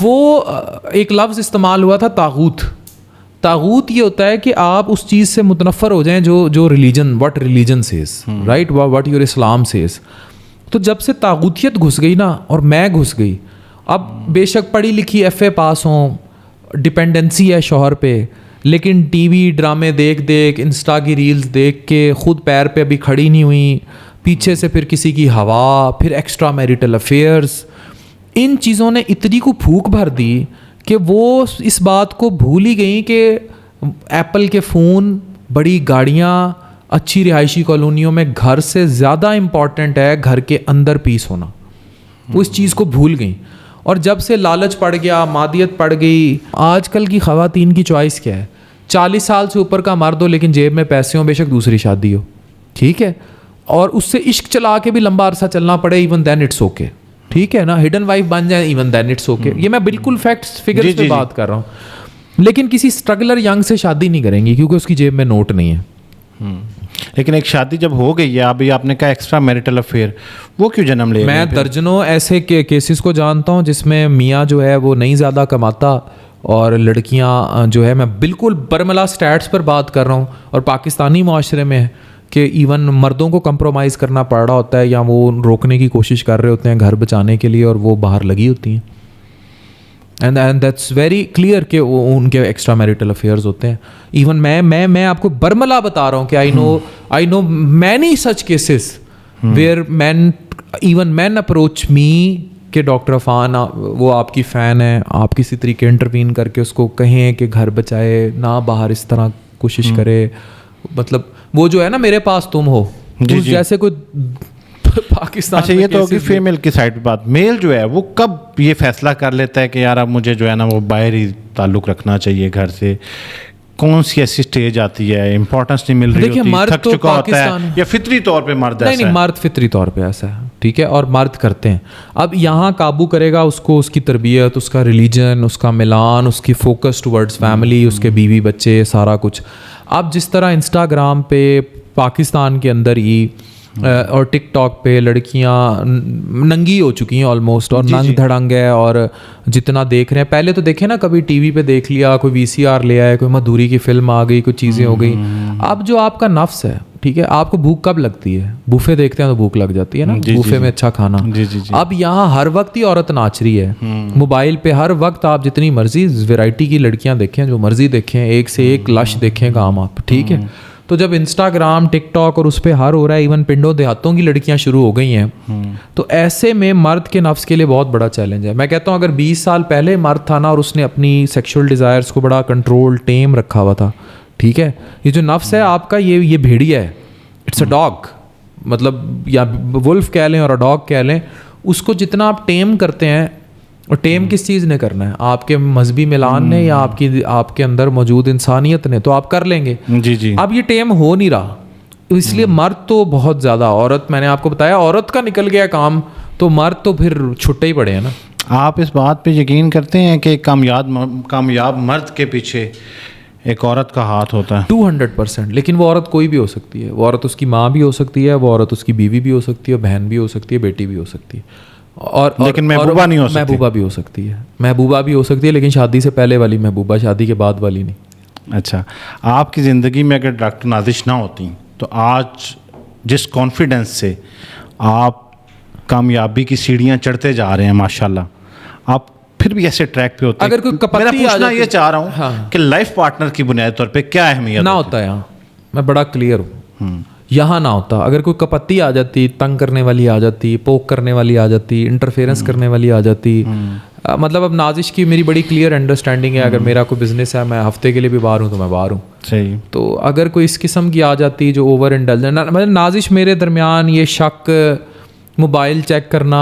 وہ ایک لفظ استعمال ہوا تھا طاغوت. طاغوت یہ ہوتا ہے کہ آپ اس چیز سے متنفر ہو جائیں جو religion what religion says right what your Islam says. تو جب سے طاغوتیت گھس گئی نا اور میں گھس گئی, اب بے شک پڑھی لکھی ایف اے پاس ہوں, ڈپینڈنسی ہے شوہر پہ, لیکن ٹی وی ڈرامے دیکھ انسٹا کی ریلز دیکھ کے خود پیر پہ ابھی کھڑی نہیں ہوئی, پیچھے سے پھر کسی کی ہوا, پھر ایکسٹرا میریٹل افیئرس, ان چیزوں نے اتنی کو پھونک بھر دی کہ وہ اس بات کو بھول ہی گئیں کہ ایپل کے فون, بڑی گاڑیاں, اچھی رہائشی کالونیوں میں گھر سے زیادہ امپورٹنٹ ہے گھر کے اندر پیس ہونا. وہ اس چیز کو بھول گئیں. اور جب سے لالچ پڑ گیا, مادیت پڑ گئی, آج کل کی خواتین کی چوائس کیا ہے, 40 سال سے اوپر کا مرد ہو لیکن جیب میں پیسے ہوں, بے شک دوسری شادی ہو, ٹھیک ہے, اور اس سے عشق چلا کے بھی لمبا عرصہ چلنا پڑے, ایون دین اٹس اوکے, ٹھیک ہے نا, ہڈن وائف بن جائے ایون دین اٹس اوکے. یہ میں بالکل فیکٹس فگرز پہ بات کر رہا ہوں. لیکن کسی اسٹرگلر ینگ سے شادی نہیں کریں گی کیونکہ اس کی جیب میں نوٹ نہیں ہے. لیکن ایک شادی جب ہو گئی ہے, ابھی آپ نے کہا ایکسٹرا میریٹل افیئر, وہ کیوں جنم لے؟ میں درجنوں ایسے کیسز کو جانتا ہوں جس میں میاں جو ہے وہ نہیں زیادہ کماتا اور لڑکیاں جو ہے, میں بالکل برملا سٹیٹس پر بات کر رہا ہوں, اور پاکستانی معاشرے میں کہ ایون مردوں کو کمپرومائز کرنا پڑ رہا ہوتا ہے یا وہ روکنے کی کوشش کر رہے ہوتے ہیں گھر بچانے کے لیے, اور وہ باہر لگی ہوتی ہیں. اینڈ دیٹس ویری کلیئر کہ وہ ان کے ایکسٹرا میریٹل افیئرز ہوتے ہیں. ایون میں آپ کو برملا بتا رہا ہوں کہ I know many such cases where men approach me کہ ڈاکٹر عفان وہ آپ کی فین ہے, آپ کسی طریقے انٹروین کر کے اس کو کہیں کہ گھر بچائے نہ, باہر اس طرح کوشش کرے. مطلب وہ جو ہے نا میرے پاس تم ہو, جیسے کوئی پاکستان. اچھا, یہ تو ہوگی فیمیل کی سائڈ پہ بات. میل جو ہے وہ کب یہ فیصلہ کر لیتا ہے کہ یار اب مجھے جو ہے نا وہ باہر ہی تعلق رکھنا چاہیے گھر سے؟ کون سی ایسی سٹیج آتی ہے, امپورٹنس نہیں مل رہی ہوتی, تھک چکا ہوتا ہے, یا فطری طور پہ مرد ایسا ہے؟ نہیں, مرد فطری طور پہ ایسا ہے, ٹھیک ہے, اور مرد کرتے ہیں. اب یہاں قابو کرے گا اس کو اس کی تربیت, اس کا ریلیجن, اس کا ملان, اس کی فوکس ٹورڈز فیملی, اس کے بیوی بچے, سارا کچھ. اب جس طرح انسٹاگرام پہ پاکستان کے اندر ہی اور ٹک ٹاک پہ لڑکیاں ننگی ہو چکی ہیں آلموسٹ, اور ننگ دھڑنگ ہے, اور جتنا دیکھ رہے ہیں, پہلے تو دیکھیں نا کبھی ٹی وی پہ دیکھ لیا, کوئی وی سی آر لے آئے, کوئی مدھوری کی فلم آ گئی, کوئی چیزیں ہو گئی. اب جو آپ کا نفس ہے, ٹھیک ہے, آپ کو بھوک کب لگتی ہے؟ بوفے دیکھتے ہیں تو بھوک لگ جاتی ہے نا, بوفے میں اچھا کھانا. اب یہاں ہر وقت ہی عورت ناچ رہی ہے موبائل پہ, ہر وقت آپ جتنی مرضی ویرائٹی کی لڑکیاں دیکھیں, جو مرضی دیکھیں, ایک سے ایک لش دیکھیں کام آپ, ٹھیک ہے. تو جب انسٹاگرام, ٹک ٹاک اور اس پہ ہر ہو رہا ہے, ایون پنڈوں دیہاتوں کی لڑکیاں شروع ہو گئی ہیں, تو ایسے میں مرد کے نفس کے لیے بہت بڑا چیلنج ہے. میں کہتا ہوں اگر 20 سال پہلے مرد تھا نا اور اس نے اپنی سیکشول ڈیزائرس کو بڑا کنٹرول ٹیم رکھا ہوا تھا, ٹھیک ہے, یہ جو نفس ہے آپ کا, یہ بھیڑیا ہے, اٹس اے ڈاگ, مطلب یا ولف کہہ لیں اور ڈاگ کہہ لیں, اس کو جتنا آپ ٹیم کرتے ہیں, اور ٹیم کس چیز نے کرنا ہے, آپ کے مذہبی ملان نے یا آپ کے اندر موجود انسانیت نے, تو آپ کر لیں گے. اب یہ ٹیم ہو نہیں رہا, اس لیے مرد تو بہت زیادہ, عورت میں نے آپ کو بتایا عورت کا نکل گیا کام, تو مرد تو پھر چھٹے ہی پڑے ہیں نا. آپ اس بات پہ یقین کرتے ہیں کہ کامیاب مرد کے پیچھے ایک عورت کا ہاتھ ہوتا ہے؟ 200%. لیکن وہ عورت کوئی بھی ہو سکتی ہے, وہ عورت اس کی ماں بھی ہو سکتی ہے, وہ عورت اس کی بیوی بھی ہو سکتی ہے, بہن بھی ہو سکتی ہے, بیٹی بھی ہو سکتی ہے, اور لیکن محبوبہ نہیں ہو سکتی. محبوبہ بھی ہو سکتی ہے, محبوبہ بھی ہو سکتی ہے, لیکن شادی سے پہلے والی محبوبہ, شادی کے بعد والی نہیں. اچھا, آپ کی زندگی میں اگر ڈاکٹر نازش نہ ہوتی تو آج جس کانفیڈنس سے آپ کامیابی کی سیڑھیاں چڑھتے جا رہے ہیں ماشاءاللہ, آپ پھر بھی ایسے ٹریک پہ ہوتے ہیں. اگر کوئی میرا پوچھنا یہ چاہ رہا ہوں کہ لائف پارٹنر کی بنیادی طور پہ کیا اہمیت نہ ہوتا ہے؟ یہاں میں بڑا کلیئر ہوں, یہاں نہ ہوتا. اگر کوئی کپتی آ جاتی, تنگ کرنے والی آ جاتی, پوک کرنے والی آ جاتی, انٹرفیئرنس کرنے والی آ جاتی, مطلب اب نازش کی میری بڑی کلیئر انڈرسٹینڈنگ ہے, اگر میرا کوئی بزنس ہے, میں ہفتے کے لیے بھی باہر ہوں تو میں باہر ہوں, صحیح. تو اگر کوئی اس قسم کی آ جاتی جو اوور انڈلجنٹ, مطلب نازش میرے درمیان یہ شک, موبائل چیک کرنا,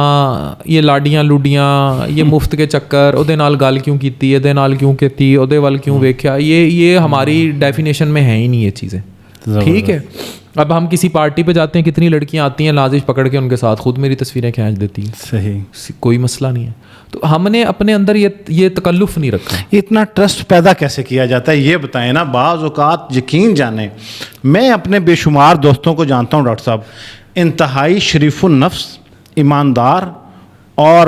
یہ لاڈیاں لوڈیاں, یہ مفت کے چکر, ਉਹਦੇ ਨਾਲ ਗੱਲ ਕਿਉਂ ਕੀਤੀ, ਇਹਦੇ ਨਾਲ ਕਿਉਂ ਕੀਤੀ, ਉਹਦੇ ਵੱਲ ਕਿਉਂ ਵੇਖਿਆ, یہ ہماری ڈیفینیشن میں ہیں ہی نہیں یہ چیزیں, ٹھیک ہے. اب ہم کسی پارٹی پہ جاتے ہیں, کتنی لڑکیاں آتی ہیں, نازش پکڑ کے ان کے ساتھ خود میری تصویریں کھینچ دیتی ہیں, صحیح, کوئی مسئلہ نہیں ہے. تو ہم نے اپنے اندر یہ تکلف نہیں رکھا. اتنا ٹرسٹ پیدا کیسے کیا جاتا ہے یہ بتائیں نا. بعض اوقات یقین جانیں, میں اپنے بے شمار دوستوں کو جانتا ہوں ڈاکٹر صاحب, انتہائی شریف النفس, ایماندار اور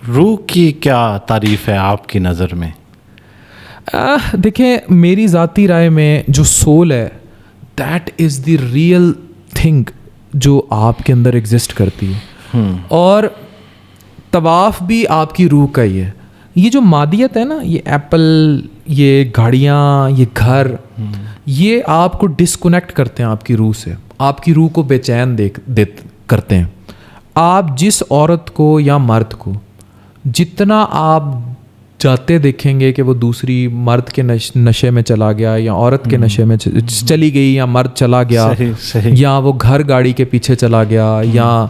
روح کی کیا تعریف ہے آپ کی نظر میں؟ دیکھیں میری ذاتی رائے میں جو سول ہے that is the real thing جو آپ کے اندر ایگزسٹ کرتی ہے، اور طواف بھی آپ کی روح کا ہی ہے. یہ جو مادیت ہے نا، یہ ایپل، یہ گاڑیاں، یہ گھر، یہ آپ کو ڈسکنیکٹ کرتے ہیں آپ کی روح سے، آپ کی روح کو بے چین کرتے ہیں. آپ جس عورت کو یا مرد کو جتنا آپ جاتے دیکھیں گے کہ وہ دوسری مرد کے نشے میں چلا گیا، یا عورت کے نشے میں چلی گئی، یا مرد چلا گیا، یا وہ گھر گاڑی کے پیچھے چلا گیا، یا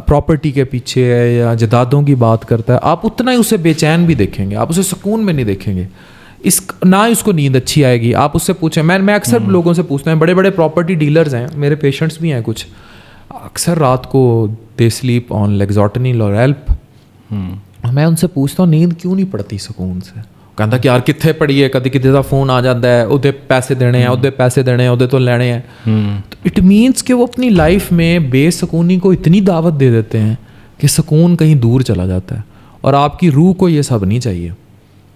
پراپرٹی کے پیچھے ہے، یا جائیدادوں کی بات کرتا ہے، آپ اتنا ہی اسے بے چین بھی دیکھیں گے، آپ اسے سکون میں نہیں دیکھیں گے، نہ اس کو نیند اچھی آئے گی. آپ اس سے پوچھیں، میں اکثر لوگوں سے پوچھتا ہوں، بڑے بڑے پراپرٹی ڈیلرز ہیں، میرے پیشنٹس بھی ہیں کچھ، اکثر رات کو دے سلیپ آن لیگزاٹنیل اور ایلپ. میں ان سے پوچھتا ہوں نیند کیوں نہیں پڑتی سکون سے؟ کہتا کہ یار کتنے پڑی ہے، کدی کسی کا فون آ جاتا ہے، ادھے پیسے دینے ہیں، ادھے پیسے دینے ہیں، ادھے تو لینے ہیں. تو اٹ مینس کہ وہ اپنی لائف میں بے سکونی کو اتنی دعوت دے دیتے ہیں کہ سکون کہیں دور چلا جاتا ہے. اور آپ کی روح کو یہ سب نہیں چاہیے.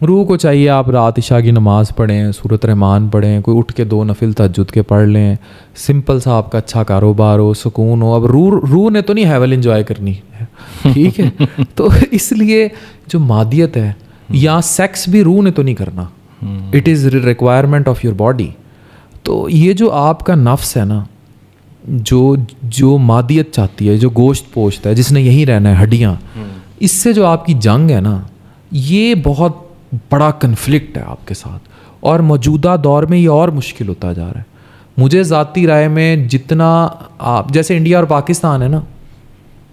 روح کو چاہیے آپ رات عشاء کی نماز پڑھیں، سورۃ رحمان پڑھیں، کوئی اٹھ کے 2 نفل تہجد کے پڑھ لیں، سمپل سا آپ کا اچھا کاروبار ہو، سکون ہو. اب روح نے تو نہیں ہیول انجوائے کرنی ہے، ٹھیک ہے؟ تو اس لیے جو مادیت ہے یا سیکس بھی روح نے تو نہیں کرنا، it is requirement of your body. تو یہ جو آپ کا نفس ہے نا، جو مادیت چاہتی ہے، جو گوشت پوشتا ہے، جس نے یہیں رہنا ہے، ہڈیاں، اس سے جو آپ کی جنگ ہے نا، یہ بہت بڑا کنفلکٹ ہے آپ کے ساتھ، اور موجودہ دور میں یہ اور مشکل ہوتا جا رہا ہے. مجھے ذاتی رائے میں جتنا آپ جیسے انڈیا اور پاکستان ہے نا،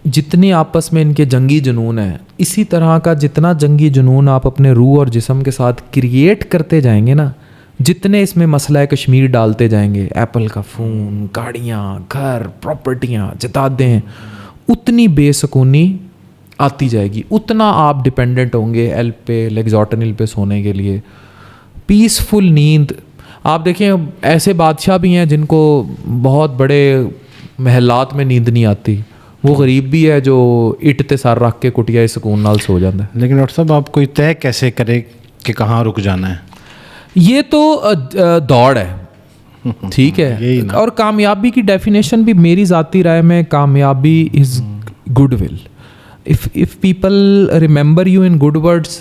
جتنے آپس میں ان کے جنگی جنون ہیں، اسی طرح کا جتنا جنگی جنون آپ اپنے روح اور جسم کے ساتھ کریٹ کرتے جائیں گے نا، جتنے اس میں مسئلہ کشمیر ڈالتے جائیں گے، ایپل کا فون، گاڑیاں، گھر، پراپرٹیاں، جائیدادیں، اتنی بے سکونی آتی جائے گی، اتنا آپ ڈپینڈنٹ ہوں گے ایلپ پہ، لیگزاٹنل پہ سونے کے لیے. پیسفل نیند، آپ دیکھیں ایسے بادشاہ بھی ہیں جن کو بہت بڑے محلات میں نیند نہیں آتی، وہ غریب بھی ہے جو اٹ تے سر رکھ کے کٹیا سکون نال سو جاتا ہے. لیکن ڈاکٹر صاحب آپ کوئی طے کیسے کرے کہ کہاں رک جانا ہے؟ یہ تو دوڑ ہے، ٹھیک ہے. اور کامیابی کی ڈیفینیشن بھی میری ذاتی رائے میں، کامیابی is good will. if people remember you in good words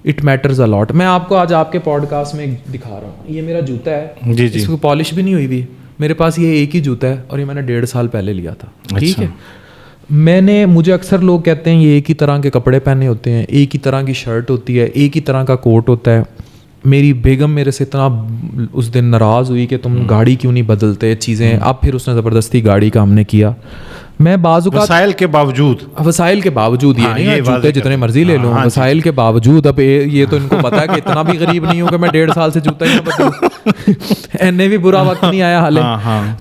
it matters a lot. میں آپ کو آج آپ کے پوڈ کاسٹ میں دکھا رہا ہوں، یہ میرا جوتا ہے، اس کو پالش بھی نہیں ہوئی بھی، میرے پاس یہ ایک ہی جوتا ہے، اور یہ میں نے 1.5 سال پہلے لیا تھا، ٹھیک ہے. مجھے اکثر لوگ کہتے ہیں یہ ایک ہی طرح کے کپڑے پہنے ہوتے ہیں، ایک ہی طرح کی شرٹ ہوتی ہے، ایک ہی طرح کا کوٹ ہوتا ہے. میری بیگم میرے سے اتنا اس دن ناراض ہوئی کہ تم گاڑی کیوں نہیں بدلتے چیزیں. اب پھر اس نے زبردستی گاڑی کا ہم نے کیا. میں بعض اوقات وسائل کے باوجود یہ نہیں جوتے جتنے مرضی لے لوں، وسائل کے باوجود. اب یہ تو ان کو پتا ہے کہ اتنا بھی غریب نہیں ہوں کہ میں 1.5 سال سے جوتا ہی نہ بدلوں، اینے بھی برا وقت نہیں آیا حالے.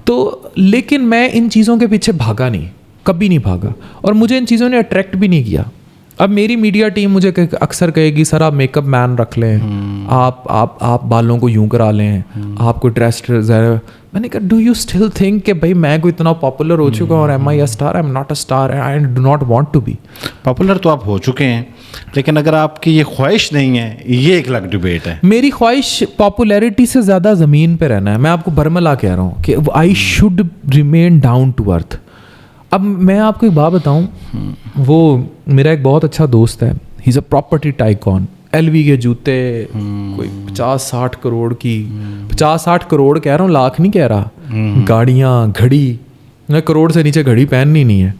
تو لیکن میں ان چیزوں کے پیچھے بھاگا نہیں، کبھی نہیں بھاگا، اور مجھے ان چیزوں نے اٹریکٹ بھی نہیں کیا. اب میری میڈیا ٹیم مجھے اکثر کہے گی سر آپ میک اپ مین رکھ لیں، آپ بالوں کو یوں کرا لیں، آپ کو ڈریس. میں نے کہا ڈو یو اسٹل تھنک کہ بھائی میں کوئی اتنا پاپولر ہو چکا ہوں، اور am I a star? I am not a star, I do not want to be popular. تو آپ ہو چکے ہیں، لیکن اگر آپ کی یہ خواہش نہیں ہے، یہ ایک الگ ڈبیٹ ہے. میری خواہش پاپولیرٹی سے زیادہ زمین پہ رہنا ہے. میں آپ کو برملا کہہ رہا ہوں کہ I should remain down to earth. اب میں آپ کو ایک بات بتاؤں، وہ میرا ایک بہت اچھا دوست ہے، ہی از اے پراپرٹی ٹائکون. ایل وی کے جوتے کوئی 50-60 کروڑ کی، 50-60 کروڑ کہہ رہا ہوں، لاکھ نہیں کہہ رہا. گاڑیاں، گھڑی، میں کروڑ سے نیچے گھڑی پہننی نہیں ہے.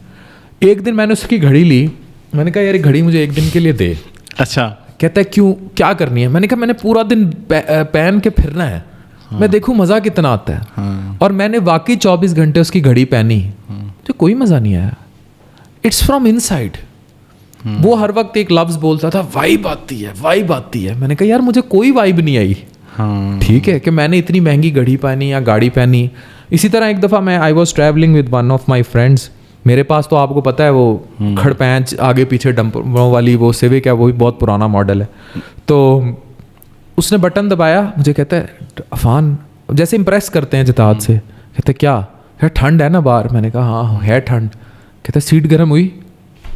ایک دن میں نے اس کی گھڑی لی، میں نے کہا یار گھڑی مجھے ایک دن کے لیے دے. اچھا. کہتا ہے کیوں، کیا کرنی ہے؟ میں نے کہا میں نے پورا دن پہن کے پھرنا ہے، میں دیکھوں مزہ کتنا آتا ہے. اور میں نے واقعی 24 گھنٹے اس کی گھڑی پہنی، تو کوئی مزہ نہیں آیا. It's from inside. وہ ہر وقت ایک لفظ بولتا تھا وائب آتی ہے، وائب آتی ہے. میں نے کہا یار مجھے کوئی وائب نہیں آئی، ٹھیک ہے، کہ میں نے اتنی مہنگی گھڑی پہنی یا گاڑی پہنی. اسی طرح ایک دفعہ میں I was travelling with one of my friends. میرے پاس تو آپ کو پتہ ہے وہ کھڑ پینچ آگے پیچھے ڈمپروں والی وہ سیوک ہے، وہ بھی بہت پرانا ماڈل ہے. تو اس نے بٹن دبایا، مجھے کہتا ہے عفان، جیسے امپریس کرتے ہیں جتاد سے، کہتے کیا ہے ٹھنڈ ہے نا باہر؟ میں نے کہا ہاں ہے ٹھنڈ. کہتا ہے سیٹ گرم ہوئی؟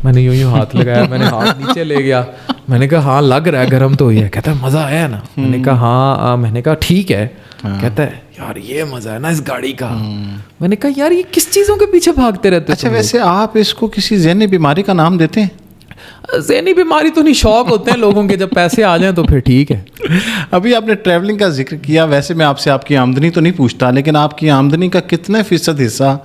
میں نے یوں ہاتھ لگایا, میں نے ہاتھ نیچے لے گیا, میں نے کہا ہاں لگ رہا ہے گرم تو ہی ہے. کہتا ہے مزہ آیا نا. میں نے کہا ہاں. میں نے کہا ٹھیک ہے. کہتا ہے یار یہ مزہ ہے نا اس گاڑی کا. میں نے کہا یار یہ کس چیزوں کے پیچھے بھاگتے رہتے. اچھا ویسے آپ اس کو کسی ذہنی بیماری کا نام دیتے ہیں؟ ذہنی بیماری تو نہیں, شوق ہوتے ہیں لوگوں کے, جب پیسے آ جائیں تو پھر ٹھیک ہے. ابھی آپ نے ٹریولنگ کا ذکر کیا, ویسے میں آپ سے آپ کی آمدنی تو نہیں پوچھتا, لیکن آپ کی آمدنی کا کتنے فیصد حصہ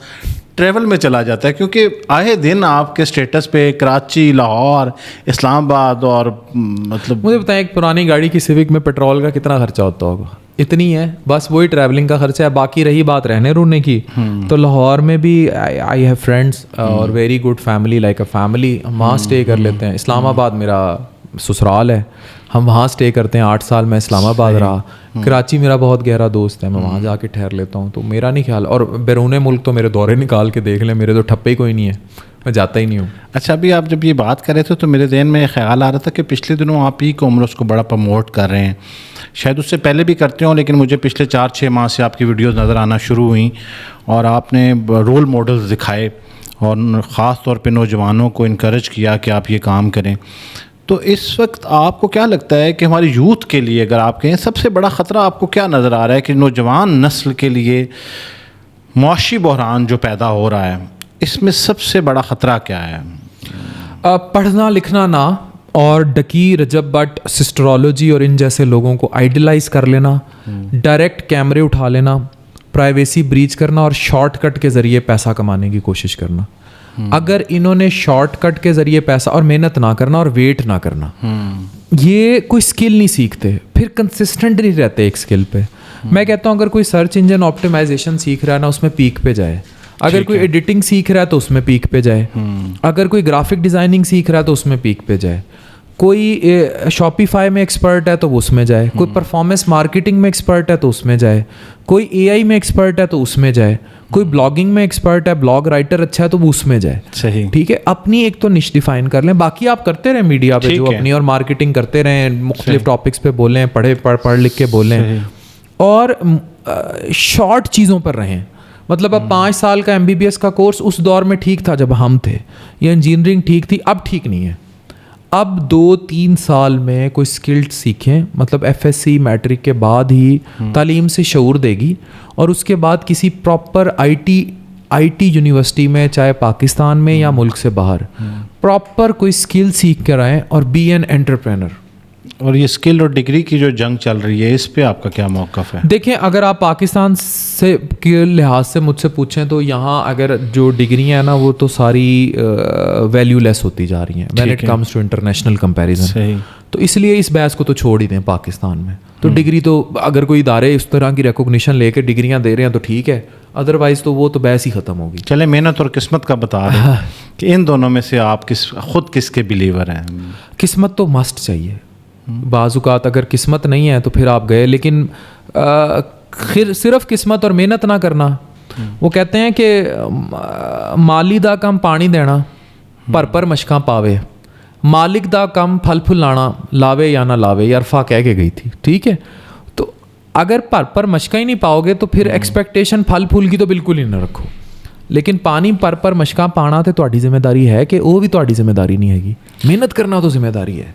ٹریول میں چلا جاتا ہے؟ کیونکہ آئے دن آپ کے سٹیٹس پہ کراچی, لاہور, اسلام آباد اور مطلب مجھے بتائیں ایک پرانی گاڑی کی سیوک میں پیٹرول کا کتنا خرچہ ہوتا ہوگا؟ اتنی ہے بس, وہی ٹریولنگ کا خرچہ ہے. باقی رہی بات رہنے رونے کی, تو لاہور میں بھی آئی ہیو فرینڈس اور very good family, like a family. ہم وہاں اسٹے کر لیتے ہیں. اسلام آباد میرا سسرال ہے, ہم وہاں اسٹے کرتے ہیں. 8 سال میں اسلام آباد رہا. کراچی میرا بہت گہرا دوست ہے, میں وہاں جا کے ٹھہر لیتا ہوں. تو میرا نہیں خیال, اور بیرون ملک تو میرے دورے نکال کے دیکھ لیں, میرے تو ٹھپے کوئی نہیں ہے, میں جاتا ہی نہیں ہوں. اچھا ابھی آپ جب یہ بات کر رہے تھے تو میرے ذہن میں خیال آ رہا تھا کہ پچھلے دنوں آپ ای کامرس کو بڑا پروموٹ کر رہے ہیں. شاید اس سے پہلے بھی کرتے ہوں, لیکن مجھے پچھلے 4-6 ماہ سے آپ کی ویڈیوز نظر آنا شروع ہوئیں اور آپ نے رول ماڈلز دکھائے اور خاص طور پہ نوجوانوں کو انکریج کیا کہ آپ یہ کام کریں. تو اس وقت آپ کو کیا لگتا ہے کہ ہماری یوتھ کے لیے اگر آپ کہیں سب سے بڑا خطرہ آپ کو کیا نظر آ رہا ہے کہ نوجوان نسل کے لیے معاشی بحران جو پیدا ہو رہا ہے, اس میں سب سے بڑا خطرہ کیا ہے؟ پڑھنا لکھنا نہ, اور ڈکی, رجب بٹ, سسٹرولوجی اور ان جیسے لوگوں کو آئیڈلائز کر لینا, ڈائریکٹ کیمرے اٹھا لینا, پرائیویسی بریچ کرنا اور شارٹ کٹ کے ذریعے پیسہ کمانے کی کوشش کرنا. اگر انہوں نے شارٹ کٹ کے ذریعے پیسہ, اور محنت نہ کرنا اور ویٹ نہ کرنا, یہ کوئی اسکل نہیں سیکھتے, پھر کنسسٹنٹ نہیں رہتے ایک اسکل پہ. میں کہتا ہوں اگر کوئی سرچ انجن آپٹیمائزیشن سیکھ رہا ہے نا, اس میں پیک پہ جائے. اگر کوئی ایڈیٹنگ سیکھ رہا ہے تو اس میں پیک پہ جائے. اگر کوئی گرافک ڈیزائننگ سیکھ رہا ہے تو اس میں پیک پہ جائے. کوئی شاپیفائی میں ایکسپرٹ ہے تو وہ اس میں جائے. کوئی پرفارمنس مارکیٹنگ میں ایکسپرٹ ہے تو اس میں جائے. کوئی اے آئی میں ایکسپرٹ ہے تو اس میں جائے. کوئی بلاگنگ میں ایکسپرٹ ہے, بلاگ رائٹر اچھا ہے تو وہ اس میں جائے. صحیح, ٹھیک ہے, اپنی ایک تو نش ڈیفائن کر لیں. باقی آپ کرتے رہیں میڈیا پہ جو اپنی, اور مارکیٹنگ کرتے رہیں, مختلف ٹاپکس پہ بولیں, پڑھ لکھ کے بولیں, اور شارٹ چیزوں پر رہیں. مطلب اب 5 سال کا MBBS کا کورس اس دور میں ٹھیک تھا جب ہم تھے, یا انجینئرنگ ٹھیک تھی, اب ٹھیک نہیں ہے. اب 2-3 سال میں کوئی اسکلڈ سیکھیں, مطلب FSC میٹرک کے بعد ہی تعلیم سے شعور دے گی, اور اس کے بعد کسی پراپر آئی ٹی یونیورسٹی میں, چاہے پاکستان میں یا ملک سے باہر, پراپر کوئی اسکل سیکھ کر آئیں اور بی این انٹرپرینر. اور یہ اسکل اور ڈگری کی جو جنگ چل رہی ہے, اس پہ آپ کا کیا موقف ہے؟ دیکھیں, اگر آپ پاکستان سے کے لحاظ سے مجھ سے پوچھیں تو یہاں اگر جو ڈگریاں ہیں نا, وہ تو ساری ویلیو لیس ہوتی جا رہی ہیں when it comes to international comparison. تو اس لیے اس بحث کو تو چھوڑ ہی دیں پاکستان میں. تو ڈگری تو اگر کوئی ادارے اس طرح کی ریکوگنیشن لے کے ڈگریاں دے رہے ہیں تو ٹھیک ہے, ادروائز تو وہ تو بحث ہی ختم ہوگی. چلے, محنت اور قسمت کا بتا رہے ہیں کہ ان دونوں میں سے آپ خود کس کے بلیور ہیں؟ قسمت تو مسٹ چاہیے. بعض اوقات اگر قسمت نہیں ہے تو پھر آپ گئے, لیکن صرف قسمت اور محنت نہ کرنا. وہ کہتے ہیں کہ مالی دا کم پانی دینا, پر مشکاں پاوے, مالک دا کم پھل پھل لانا, لاوے یا نہ لاوے. یہ عرفہ کہہ کے گئی تھی, ٹھیک ہے. تو اگر پر مشکا ہی نہیں پاؤ گے تو پھر ایکسپیکٹیشن پھل پھول کی تو بالکل ہی نہ رکھو. لیکن پانی پر مشکاں پانا تو تہاڈی ذمہ داری ہے, کہ وہ بھی تہاڈی ذمہ داری نہیں ہے گی. محنت کرنا تو ذمہ داری ہے.